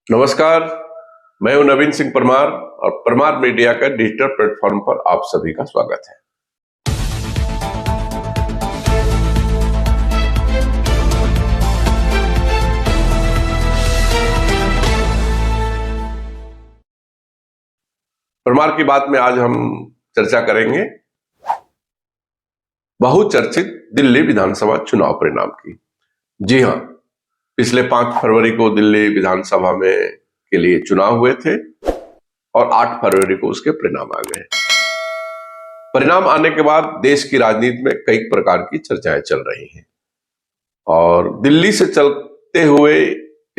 नमस्कार। मैं हूं नवीन सिंह परमार और परमार मीडिया का डिजिटल प्लेटफॉर्म पर आप सभी का स्वागत है। परमार की बात में आज हम चर्चा करेंगे बहुचर्चित दिल्ली विधानसभा चुनाव परिणाम की। जी हां, पिछले 5 फरवरी को दिल्ली विधानसभा में के लिए चुनाव हुए थे और 8 फरवरी को उसके परिणाम आ गए। परिणाम आने के बाद देश की राजनीति में कई प्रकार की चर्चाएं चल रही हैं और दिल्ली से चलते हुए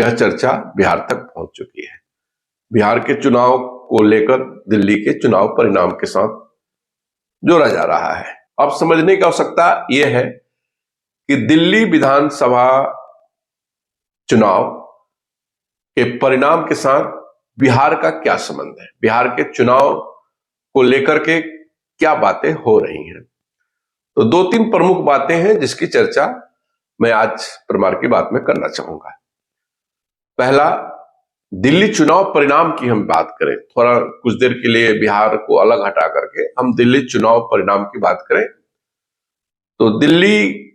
यह चर्चा बिहार तक पहुंच चुकी है। बिहार के चुनाव को लेकर दिल्ली के चुनाव परिणाम के साथ जोड़ा जा रहा है। अब समझने की आवश्यकता यह है कि दिल्ली विधानसभा चुनाव के परिणाम के साथ बिहार का क्या संबंध है, बिहार के चुनाव को लेकर के क्या बातें हो रही हैं। तो 2-3 प्रमुख बातें हैं जिसकी चर्चा मैं आज परमार की बात में करना चाहूंगा। पहला, दिल्ली चुनाव परिणाम की हम बात करें, थोड़ा कुछ देर के लिए बिहार को अलग हटा करके हम दिल्ली चुनाव परिणाम की बात करें तो दिल्ली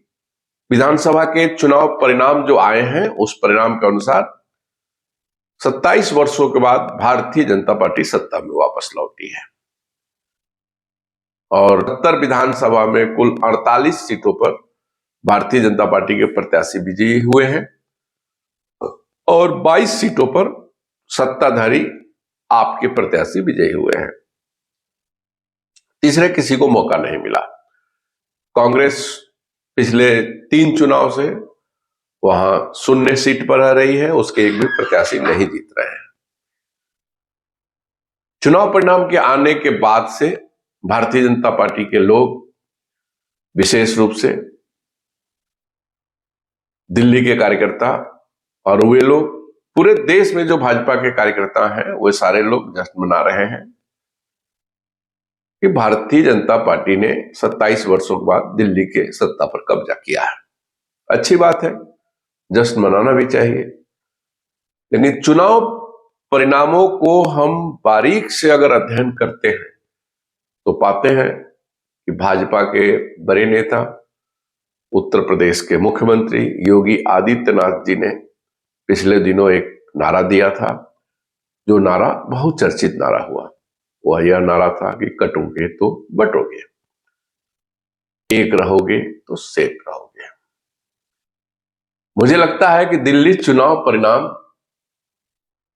विधानसभा के चुनाव परिणाम जो आए हैं उस परिणाम के अनुसार 27 वर्षों के बाद भारतीय जनता पार्टी सत्ता में वापस लौटी है और उत्तर विधानसभा में कुल 48 सीटों पर भारतीय जनता पार्टी के प्रत्याशी विजयी हुए हैं और 22 सीटों पर सत्ताधारी आपके प्रत्याशी विजयी हुए हैं। तीसरे किसी को मौका नहीं मिला। कांग्रेस पिछले 3 चुनाव से वहां शून्य सीट पर रह रही है, उसके एक भी प्रत्याशी नहीं जीत रहे हैं। चुनाव परिणाम के आने के बाद से भारतीय जनता पार्टी के लोग, विशेष रूप से दिल्ली के कार्यकर्ता और वे लोग, पूरे देश में जो भाजपा के कार्यकर्ता हैं वे सारे लोग जश्न मना रहे हैं कि भारतीय जनता पार्टी ने 27 वर्षों के बाद दिल्ली के सत्ता पर कब्जा किया है। अच्छी बात है, जश्न मनाना भी चाहिए, लेकिन चुनाव परिणामों को हम बारीक से अगर अध्ययन करते हैं तो पाते हैं कि भाजपा के बड़े नेता, उत्तर प्रदेश के मुख्यमंत्री योगी आदित्यनाथ जी ने पिछले दिनों एक नारा दिया था, जो नारा बहुत चर्चित नारा हुआ। वह यह नारा था कि कटोगे तो बटोगे, एक रहोगे तो सेफ रहोगे। मुझे लगता है कि दिल्ली चुनाव परिणाम,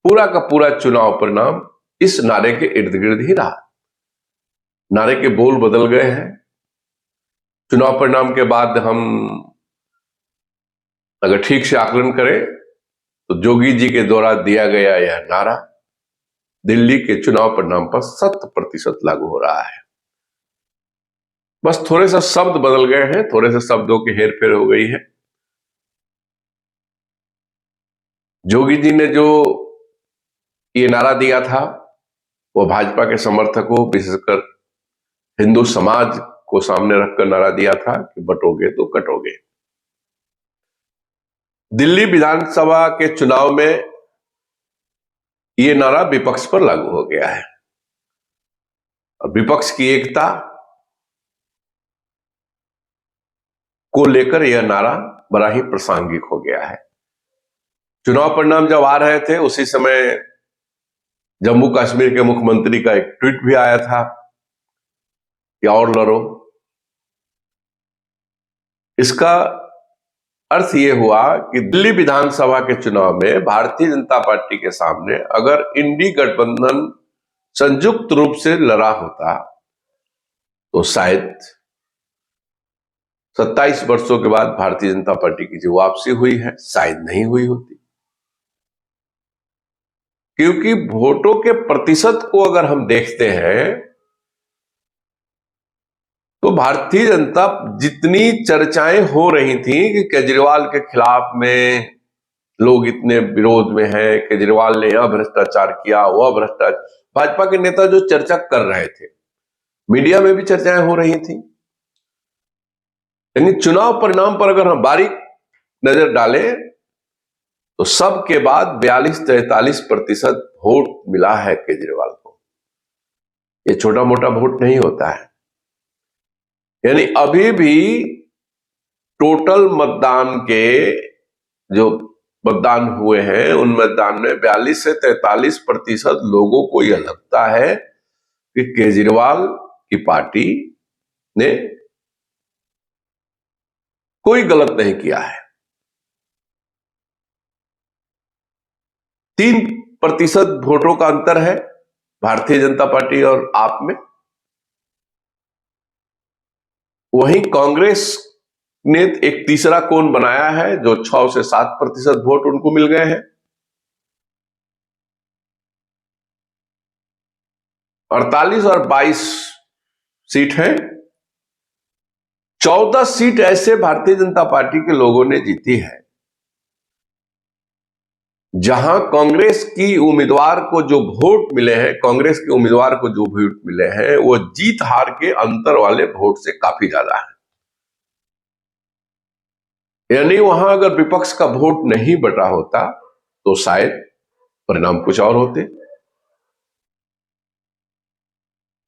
पूरा का पूरा चुनाव परिणाम इस नारे के इर्द गिर्द ही रहा। नारे के बोल बदल गए हैं। चुनाव परिणाम के बाद हम अगर ठीक से आकलन करें तो जोगी जी के द्वारा दिया गया यह नारा दिल्ली के चुनाव परिणाम पर 100% लागू हो रहा है। बस थोड़े से शब्द बदल गए हैं, थोड़े से शब्दों की हेरफेर हो गई है। जोगी जी ने जो ये नारा दिया था वो भाजपा के समर्थकों, विशेषकर हिंदू समाज को सामने रखकर नारा दिया था कि बटोगे तो कटोगे। दिल्ली विधानसभा के चुनाव में ये नारा विपक्ष पर लागू हो गया है और विपक्ष की एकता को लेकर यह नारा बड़ा ही प्रासंगिक हो गया है। चुनाव परिणाम जब आ रहे थे उसी समय जम्मू कश्मीर के मुख्यमंत्री का एक ट्वीट भी आया था कि और लड़ो। इसका अर्थ यह हुआ कि दिल्ली विधानसभा के चुनाव में भारतीय जनता पार्टी के सामने अगर इंडी गठबंधन संयुक्त रूप से लड़ा होता तो शायद 27 वर्षों के बाद भारतीय जनता पार्टी की जो वापसी हुई है शायद नहीं हुई होती, क्योंकि वोटों के प्रतिशत को अगर हम देखते हैं तो भारतीय जनता, जितनी चर्चाएं हो रही थी कि केजरीवाल के खिलाफ में लोग इतने विरोध में हैं, केजरीवाल ने यह भ्रष्टाचार किया, वह भ्रष्टाचार, भाजपा के नेता जो चर्चा कर रहे थे, मीडिया में भी चर्चाएं हो रही थी। लेकिन चुनाव परिणाम पर अगर हम बारीक नजर डालें तो सब के बाद 42-43% वोट मिला है केजरीवाल को। ये छोटा मोटा वोट नहीं होता है। यानी अभी भी टोटल मतदान के जो मतदान हुए हैं उन मतदान में 42 से 43% लोगों को यह लगता है कि केजरीवाल की पार्टी ने कोई गलत नहीं किया है। 3% वोटों का अंतर है भारतीय जनता पार्टी और आप में। वहीं कांग्रेस ने एक तीसरा कोण बनाया है जो 6 से 7% वोट उनको मिल गए हैं। 48 और 22 सीट है। 14 सीट ऐसे भारतीय जनता पार्टी के लोगों ने जीती है जहां कांग्रेस की उम्मीदवार को जो वोट मिले हैं, कांग्रेस के उम्मीदवार को जो वोट मिले हैं वो जीत हार के अंतर वाले वोट से काफी ज्यादा है। यानी वहां अगर विपक्ष का वोट नहीं बटा होता तो शायद परिणाम कुछ और होते।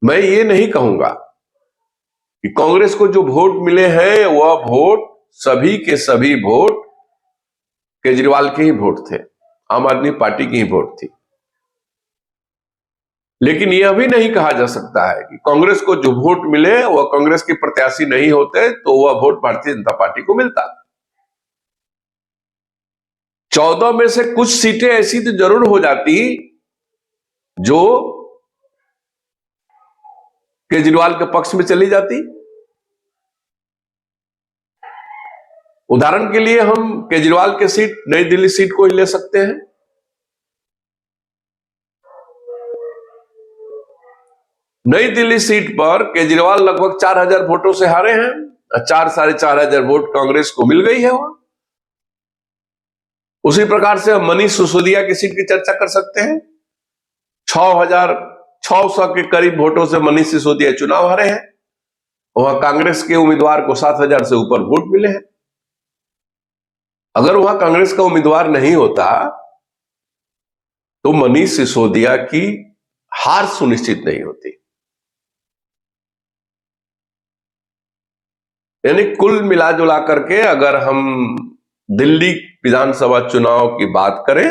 मैं ये नहीं कहूंगा कि कांग्रेस को जो वोट मिले हैं वह वोट सभी के सभी वोट केजरीवाल के ही वोट थे, आम आदमी पार्टी की ही वोट थी। लेकिन यह भी नहीं कहा जा सकता है कि कांग्रेस को जो वोट मिले वह कांग्रेस के प्रत्याशी नहीं होते तो वह वोट भारतीय जनता पार्टी को मिलता। 14 में से कुछ सीटें ऐसी तो जरूर हो जाती जो केजरीवाल के पक्ष में चली जाती। उदाहरण के लिए हम केजरीवाल के सीट नई दिल्ली सीट को ही ले सकते हैं। नई दिल्ली सीट पर केजरीवाल लगभग 4000 वोटों से हारे हैं। 4-4.5 वोट कांग्रेस को मिल गई है वहां। उसी प्रकार से हम मनीष सिसोदिया की सीट की चर्चा कर सकते हैं। 6,600 के करीब वोटों से मनीष सिसोदिया चुनाव हारे हैं। वहां कांग्रेस के उम्मीदवार को 7,000 से ऊपर वोट मिले हैं। अगर वहां कांग्रेस का उम्मीदवार नहीं होता तो मनीष सिसोदिया की हार सुनिश्चित नहीं होती। यानी कुल मिलाजुला करके अगर हम दिल्ली विधानसभा चुनाव की बात करें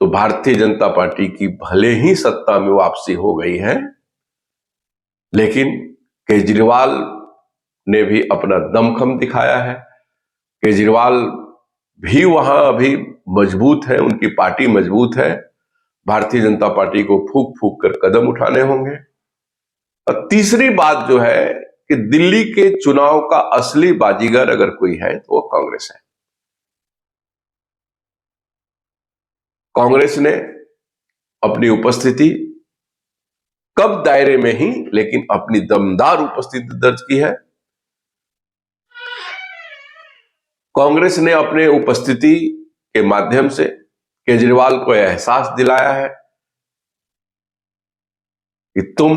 तो भारतीय जनता पार्टी की भले ही सत्ता में वापसी हो गई है, लेकिन केजरीवाल ने भी अपना दमखम दिखाया है। केजरीवाल भी वहां अभी मजबूत है, उनकी पार्टी मजबूत है। भारतीय जनता पार्टी को फूक फूक कर कदम उठाने होंगे। और तीसरी बात जो है कि दिल्ली के चुनाव का असली बाजीगर अगर कोई है तो वो कांग्रेस है। कांग्रेस ने अपनी उपस्थिति कब दायरे में ही लेकिन अपनी दमदार उपस्थिति दर्ज की है। कांग्रेस ने अपने उपस्थिति के माध्यम से केजरीवाल को एहसास दिलाया है कि तुम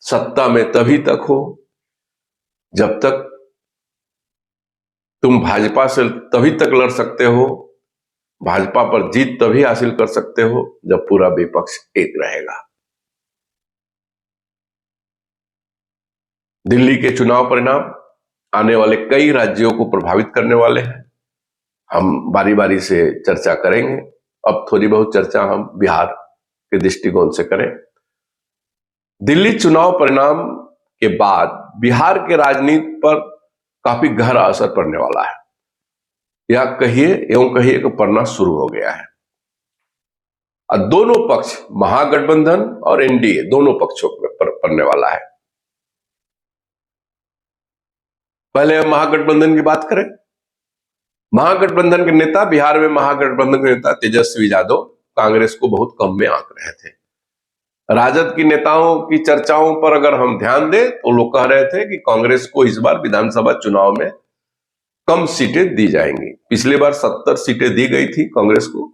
सत्ता में तभी तक हो जब तक तुम भाजपा से तभी तक लड़ सकते हो, भाजपा पर जीत तभी हासिल कर सकते हो जब पूरा विपक्ष एक रहेगा। दिल्ली के चुनाव परिणाम आने वाले कई राज्यों को प्रभावित करने वाले हैं। हम बारी बारी से चर्चा करेंगे। अब थोड़ी बहुत चर्चा हम बिहार के दृष्टिकोण से करें। दिल्ली चुनाव परिणाम के बाद बिहार के राजनीति पर काफी गहरा असर पड़ने वाला है, या कहिए कि पड़ना शुरू हो गया है। और दोनों पक्ष, महागठबंधन और एनडीए, दोनों पक्षों पर पड़ने वाला है। पहले हम महागठबंधन की बात करें। महागठबंधन के नेता, बिहार में महागठबंधन के नेता तेजस्वी यादव कांग्रेस को बहुत कम में आंक रहे थे। राजद की नेताओं की चर्चाओं पर अगर हम ध्यान दें तो लोग कह रहे थे कि कांग्रेस को इस बार विधानसभा चुनाव में कम सीटें दी जाएंगी। पिछली बार 70 सीटें दी गई थी कांग्रेस को,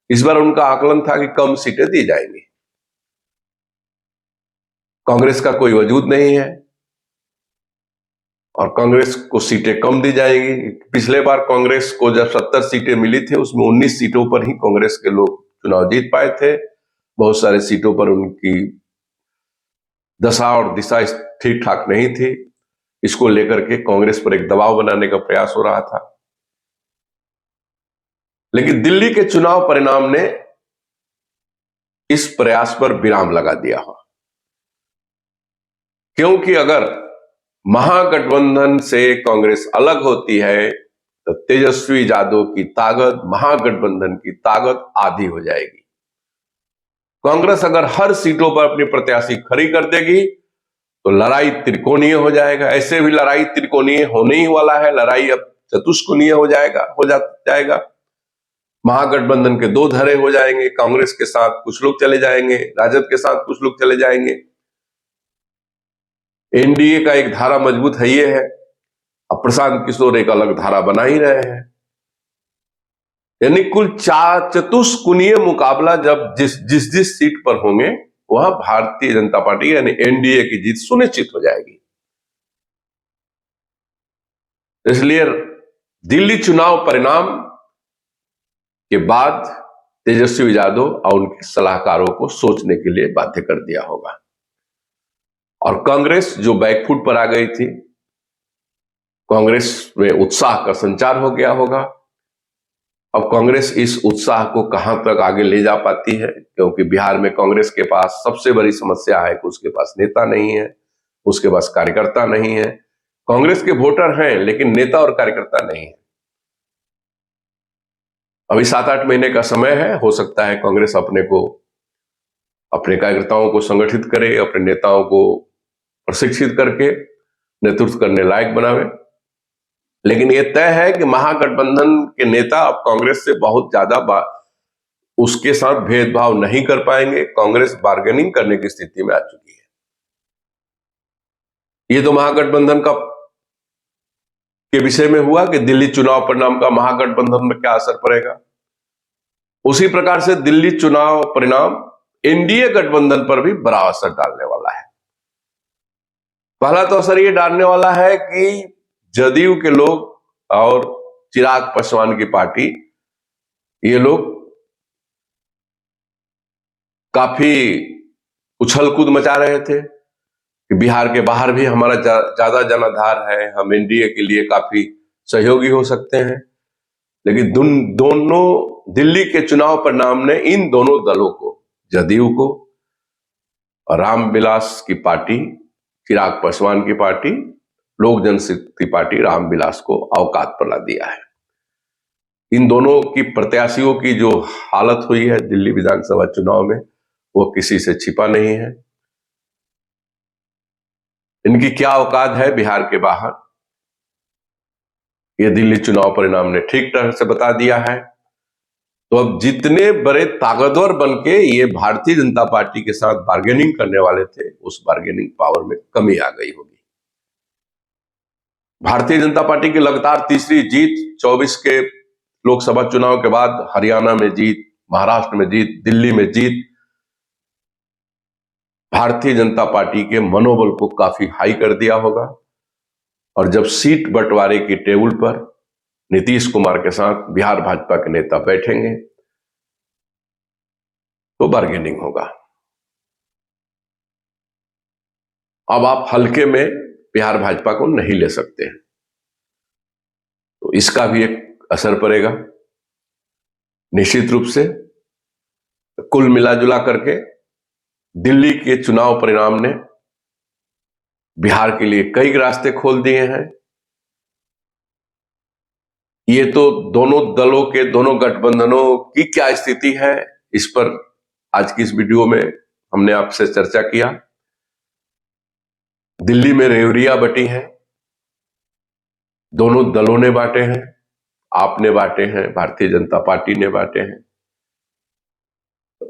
इस बार उनका आकलन था कि कम सीटें दी जाएंगी। कांग्रेस का कोई वजूद नहीं है। और कांग्रेस को सीटें कम दी जाएंगी। पिछले बार कांग्रेस को जब 70 सीटें मिली थी उसमें 19 सीटों पर ही कांग्रेस के लोग चुनाव जीत पाए थे। बहुत सारे सीटों पर उनकी दशा और दिशा ठीक ठाक नहीं थी। इसको लेकर के कांग्रेस पर एक दबाव बनाने का प्रयास हो रहा था। लेकिन दिल्ली के चुनाव परिणाम ने इस प्रयास पर विराम लगा दिया हो, क्योंकि अगर महागठबंधन से कांग्रेस अलग होती है तो तेजस्वी यादव की ताकत महागठबंधन की ताकत आधी हो जाएगी। कांग्रेस अगर हर सीटों पर अपनी प्रत्याशी खड़ी कर देगी तो लड़ाई त्रिकोणीय हो जाएगा। ऐसे भी लड़ाई त्रिकोणीय होने ही वाला है, लड़ाई अब चतुष्कोणीय हो जाएगा। महागठबंधन के दो धड़े हो जाएंगे, कांग्रेस के साथ कुछ लोग चले जाएंगे, राजद के साथ कुछ लोग चले जाएंगे। एनडीए का एक धारा मजबूत है ये है, अब प्रशांत किशोर एक अलग धारा बना ही रहे हैं। यानी कुल चतुष्कोणीय मुकाबला जब जिस सीट पर होंगे वहां भारतीय जनता पार्टी यानी एनडीए की जीत सुनिश्चित हो जाएगी। इसलिए दिल्ली चुनाव परिणाम के बाद तेजस्वी यादव और उनके सलाहकारों को सोचने के लिए बाध्य कर दिया होगा। और कांग्रेस जो बैकफुट पर आ गई थी, कांग्रेस में उत्साह का संचार हो गया होगा। अब कांग्रेस इस उत्साह को कहां तक आगे ले जा पाती है, क्योंकि बिहार में कांग्रेस के पास सबसे बड़ी समस्या है कि उसके पास नेता नहीं है, उसके पास कार्यकर्ता नहीं है। कांग्रेस के वोटर हैं लेकिन नेता और कार्यकर्ता नहीं है। अभी 7-8 महीने का समय है, हो सकता है कांग्रेस अपने कार्यकर्ताओं को संगठित करे, अपने नेताओं को प्रशिक्षित करके नेतृत्व करने लायक बनावे। लेकिन यह तय है कि महागठबंधन के नेता अब कांग्रेस से बहुत ज्यादा उसके साथ भेदभाव नहीं कर पाएंगे। कांग्रेस बार्गेनिंग करने की स्थिति में आ चुकी है। ये तो महागठबंधन के विषय में हुआ कि दिल्ली चुनाव परिणाम का महागठबंधन में क्या असर पड़ेगा। उसी प्रकार से दिल्ली चुनाव परिणाम एनडीए गठबंधन पर भी बड़ा असर डालने वाला है। पहला तो असर ये डालने वाला है कि जदयू के लोग और चिराग पासवान की पार्टी, ये लोग काफी उछल कूद मचा रहे थे कि बिहार के बाहर भी हमारा ज्यादा जनाधार है, हम एनडीए के लिए काफी सहयोगी हो सकते हैं। लेकिन दोनों दिल्ली के चुनाव परिणाम ने इन दोनों दलों को, जदयू को और रामविलास की पार्टी चिराग पासवान की पार्टी, लोक जनशक्ति पार्टी रामविलास को औकात पर ला दिया है। इन दोनों की प्रत्याशियों की जो हालत हुई है दिल्ली विधानसभा चुनाव में, वो किसी से छिपा नहीं है। इनकी क्या औकात है बिहार के बाहर, ये दिल्ली चुनाव परिणाम ने ठीक तरह से बता दिया है। तो अब जितने बड़े ताकतवर बनके ये भारतीय जनता पार्टी के साथ बार्गेनिंग करने वाले थे, उस बार्गेनिंग पावर में कमी आ गई होगी। भारतीय जनता पार्टी की लगातार तीसरी जीत, 24 के लोकसभा चुनाव के बाद हरियाणा में जीत, महाराष्ट्र में जीत, दिल्ली में जीत, भारतीय जनता पार्टी के मनोबल को काफी हाई कर दिया होगा। और जब सीट बंटवारे की टेबल पर नीतीश कुमार के साथ बिहार भाजपा के नेता बैठेंगे तो बार्गेनिंग होगा। अब आप हल्के में बिहार भाजपा को नहीं ले सकते हैं, तो इसका भी एक असर पड़ेगा निश्चित रूप से। कुल मिला जुला करके दिल्ली के चुनाव परिणाम ने बिहार के लिए कई रास्ते खोल दिए हैं। ये तो दोनों दलों के, दोनों गठबंधनों की क्या स्थिति है, इस पर आज की इस वीडियो में हमने आपसे चर्चा किया। दिल्ली में रेवड़ियां बटी हैं, दोनों दलों ने बांटे हैं, आपने बांटे हैं, भारतीय जनता पार्टी ने बांटे हैं।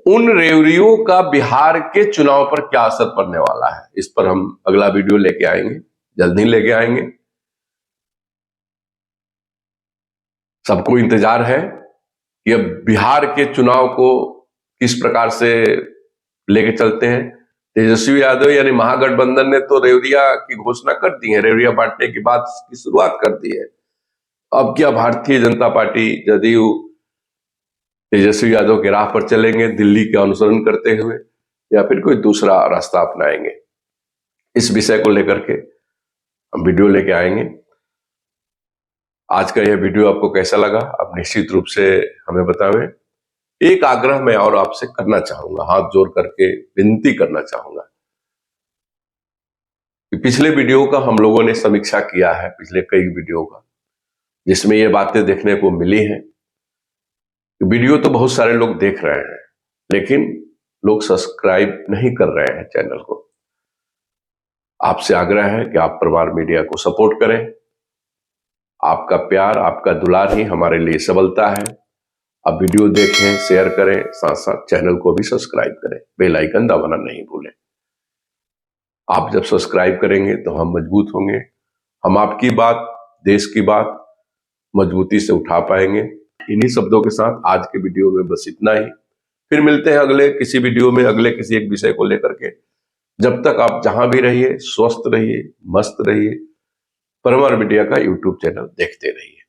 उन रेवड़ियों का बिहार के चुनाव पर क्या असर पड़ने वाला है, इस पर हम अगला वीडियो लेके आएंगे, जल्द ही लेके आएंगे। सबको इंतजार है कि अब बिहार के चुनाव को किस प्रकार से लेके चलते हैं। तेजस्वी यादव यानी महागठबंधन ने तो रेवड़िया की घोषणा कर दी है, रेवड़िया बांटने की बात की शुरुआत कर दी है। अब क्या भारतीय जनता पार्टी जदयू तेजस्वी यादव के राह पर चलेंगे दिल्ली के अनुसरण करते हुए, या फिर कोई दूसरा रास्ता अपनाएंगे? इस विषय को लेकर के हम वीडियो लेके आएंगे। आज का यह वीडियो आपको कैसा लगा आप निश्चित रूप से हमें बतावें। एक आग्रह मैं और आपसे करना चाहूंगा, हाथ जोड़ करके विनती करना चाहूंगा कि पिछले वीडियो का हम लोगों ने समीक्षा किया है, पिछले कई वीडियो का, जिसमें ये बातें देखने को मिली हैं। वीडियो तो बहुत सारे लोग देख रहे हैं, लेकिन लोग सब्सक्राइब नहीं कर रहे हैं चैनल को। आपसे आग्रह है कि आप प्रमाण मीडिया को सपोर्ट करें। आपका प्यार, आपका दुलार ही हमारे लिए सबलता है। आप वीडियो देखें, शेयर करें, साथ साथ चैनल को भी सब्सक्राइब करें, बेल आइकन दबाना नहीं भूलें। आप जब सब्सक्राइब करेंगे तो हम मजबूत होंगे, हम आपकी बात, देश की बात मजबूती से उठा पाएंगे। इन्हीं शब्दों के साथ आज के वीडियो में बस इतना ही। फिर मिलते हैं अगले किसी वीडियो में, अगले किसी एक विषय को लेकर के। जब तक आप जहां भी रहिए, स्वस्थ रहिए, मस्त रहिए, परमार मीडिया का यूट्यूब चैनल देखते रहिए।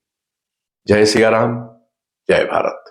जय सिया राम, जय भारत।